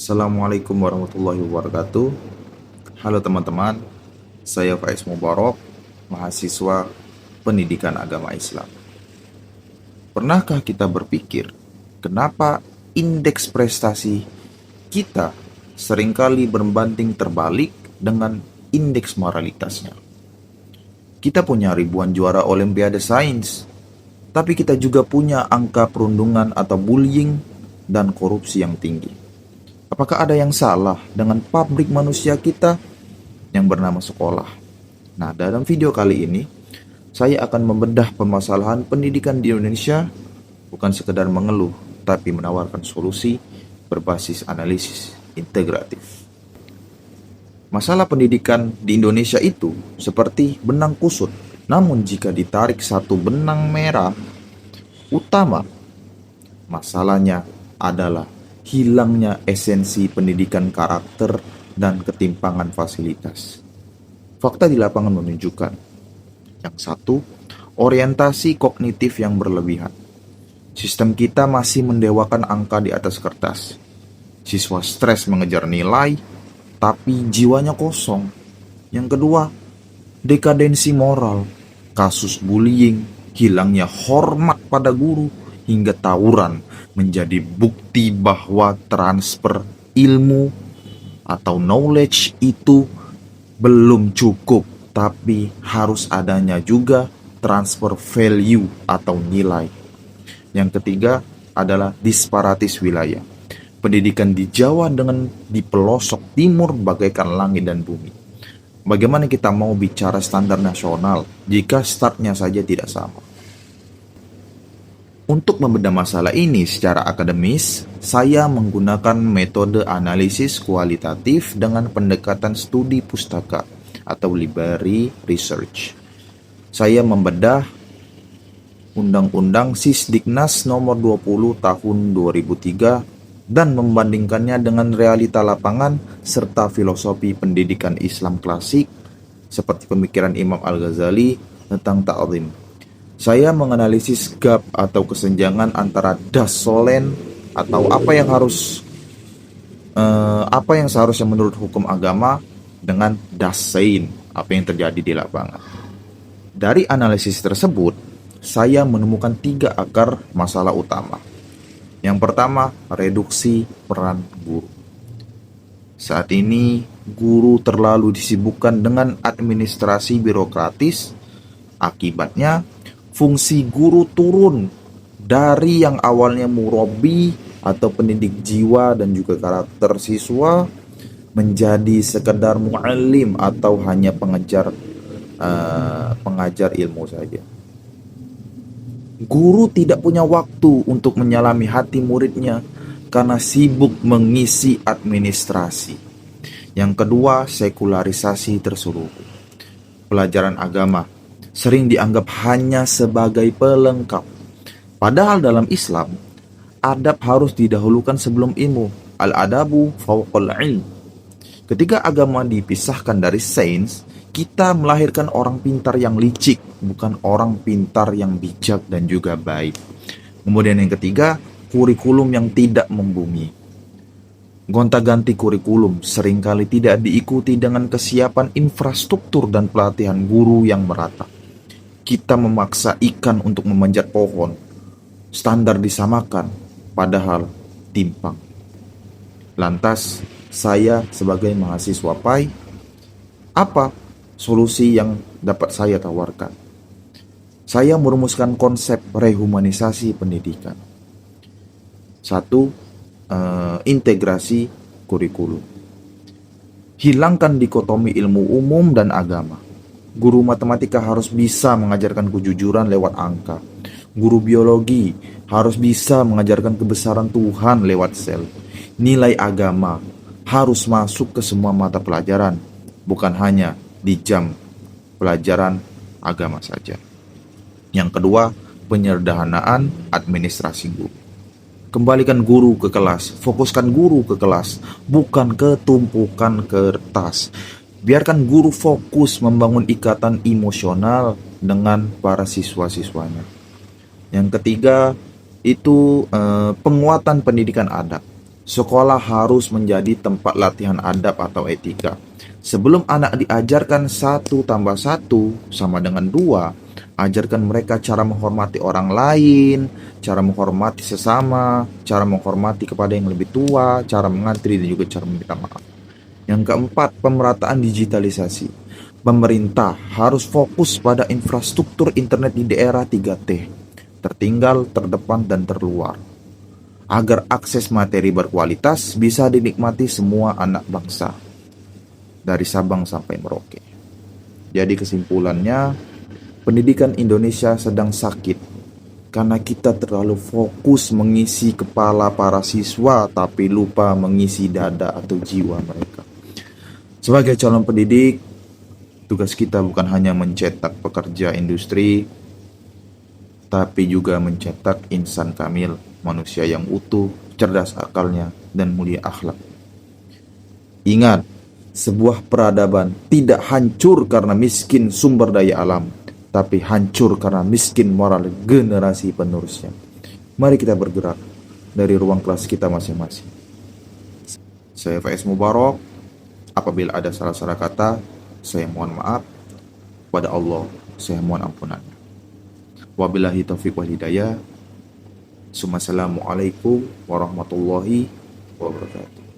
Assalamualaikum warahmatullahi wabarakatuh. Halo teman-teman, saya Faiz Mubarok, mahasiswa pendidikan agama Islam. Pernahkah kita berpikir, kenapa indeks prestasi kita seringkali berbanding terbalik dengan indeks moralitasnya? Kita punya ribuan juara olimpiade sains, tapi kita juga punya angka perundungan atau bullying dan korupsi yang tinggi. Apakah ada yang salah dengan pabrik manusia kita yang bernama sekolah? Nah, dalam video kali ini, saya akan membedah permasalahan pendidikan di Indonesia, bukan sekedar mengeluh, tapi menawarkan solusi berbasis analisis integratif. Masalah pendidikan di Indonesia itu seperti benang kusut, namun jika ditarik satu benang merah utama, masalahnya adalah hilangnya esensi pendidikan karakter dan ketimpangan fasilitas. Fakta di lapangan menunjukkan, yang satu, orientasi kognitif yang berlebihan. Sistem kita masih mendewakan angka di atas kertas. Siswa stres mengejar nilai, tapi jiwanya kosong. Yang kedua, dekadensi moral, kasus bullying, hilangnya hormat pada guru, hingga tawuran menjadi bukti bahwa transfer ilmu atau knowledge itu belum cukup, tapi harus adanya juga transfer value atau nilai. Yang ketiga adalah disparatis wilayah. Pendidikan di Jawa dengan di pelosok timur bagaikan langit dan bumi. Bagaimana kita mau bicara standar nasional jika startnya saja tidak sama? Untuk membedah masalah ini secara akademis, saya menggunakan metode analisis kualitatif dengan pendekatan studi pustaka atau library research. Saya membedah Undang-Undang Sisdiknas nomor 20 tahun 2003 dan membandingkannya dengan realita lapangan serta filosofi pendidikan Islam klasik seperti pemikiran Imam Al-Ghazali tentang ta'zim. Saya menganalisis gap atau kesenjangan antara dasolen atau apa yang seharusnya menurut hukum agama dengan dasein, apa yang terjadi di lapangan. Dari analisis tersebut, saya menemukan 3 akar masalah utama. Yang pertama, reduksi peran guru. Saat ini, guru terlalu disibukkan dengan administrasi birokratis. Akibatnya, fungsi guru turun dari yang awalnya murabi atau pendidik jiwa dan juga karakter siswa menjadi sekedar mu'allim atau hanya pengajar ilmu saja. Guru tidak punya waktu untuk menyalami hati muridnya karena sibuk mengisi administrasi. Yang kedua, sekularisasi terselubung. Pelajaran agama sering dianggap hanya sebagai pelengkap. Padahal dalam Islam, adab harus didahulukan sebelum ilmu. Al-adabu fawqal ilm. Ketika agama dipisahkan dari sains, kita melahirkan orang pintar yang licik, bukan orang pintar yang bijak dan juga baik. Kemudian yang ketiga, kurikulum yang tidak membumi. Gonta-ganti kurikulum seringkali tidak diikuti dengan kesiapan infrastruktur dan pelatihan guru yang merata. Kita memaksa ikan untuk memanjat pohon. Standar disamakan, padahal timpang. Lantas, saya sebagai mahasiswa PAI, apa solusi yang dapat saya tawarkan? Saya merumuskan konsep rehumanisasi pendidikan. 1. Integrasi kurikulum. Hilangkan dikotomi ilmu umum dan agama. Guru matematika harus bisa mengajarkan kejujuran lewat angka. Guru biologi harus bisa mengajarkan kebesaran Tuhan lewat sel. Nilai agama harus masuk ke semua mata pelajaran, bukan hanya di jam pelajaran agama saja. Yang kedua, penyederhanaan administrasi guru. Kembalikan guru ke kelas, fokuskan guru ke kelas, bukan ke tumpukan kertas. Biarkan guru fokus membangun ikatan emosional dengan para siswa-siswanya. Yang ketiga, itu penguatan pendidikan adab. Sekolah harus menjadi tempat latihan adab atau etika. Sebelum anak diajarkan 1+1 sama dengan 2, ajarkan mereka cara menghormati orang lain, cara menghormati sesama, cara menghormati kepada yang lebih tua, cara mengantri, dan juga cara meminta maaf. Yang keempat, pemerataan digitalisasi. Pemerintah harus fokus pada infrastruktur internet di daerah 3T, tertinggal, terdepan, dan terluar, agar akses materi berkualitas bisa dinikmati semua anak bangsa, dari Sabang sampai Merauke. Jadi kesimpulannya, pendidikan Indonesia sedang sakit karena kita terlalu fokus mengisi kepala para siswa tapi lupa mengisi dada atau jiwa mereka. Sebagai calon pendidik, tugas kita bukan hanya mencetak pekerja industri, tapi juga mencetak insan kamil, manusia yang utuh, cerdas akalnya, dan mulia akhlak. Ingat, sebuah peradaban tidak hancur karena miskin sumber daya alam, tapi hancur karena miskin moral generasi penerusnya. Mari kita bergerak dari ruang kelas kita masing-masing. Saya Faiz Mubarok. Apabila ada salah-salah kata, saya mohon maaf. Pada Allah, saya mohon ampunannya. Wabillahi taufiq wal hidayah. Assalamualaikum warahmatullahi wabarakatuh.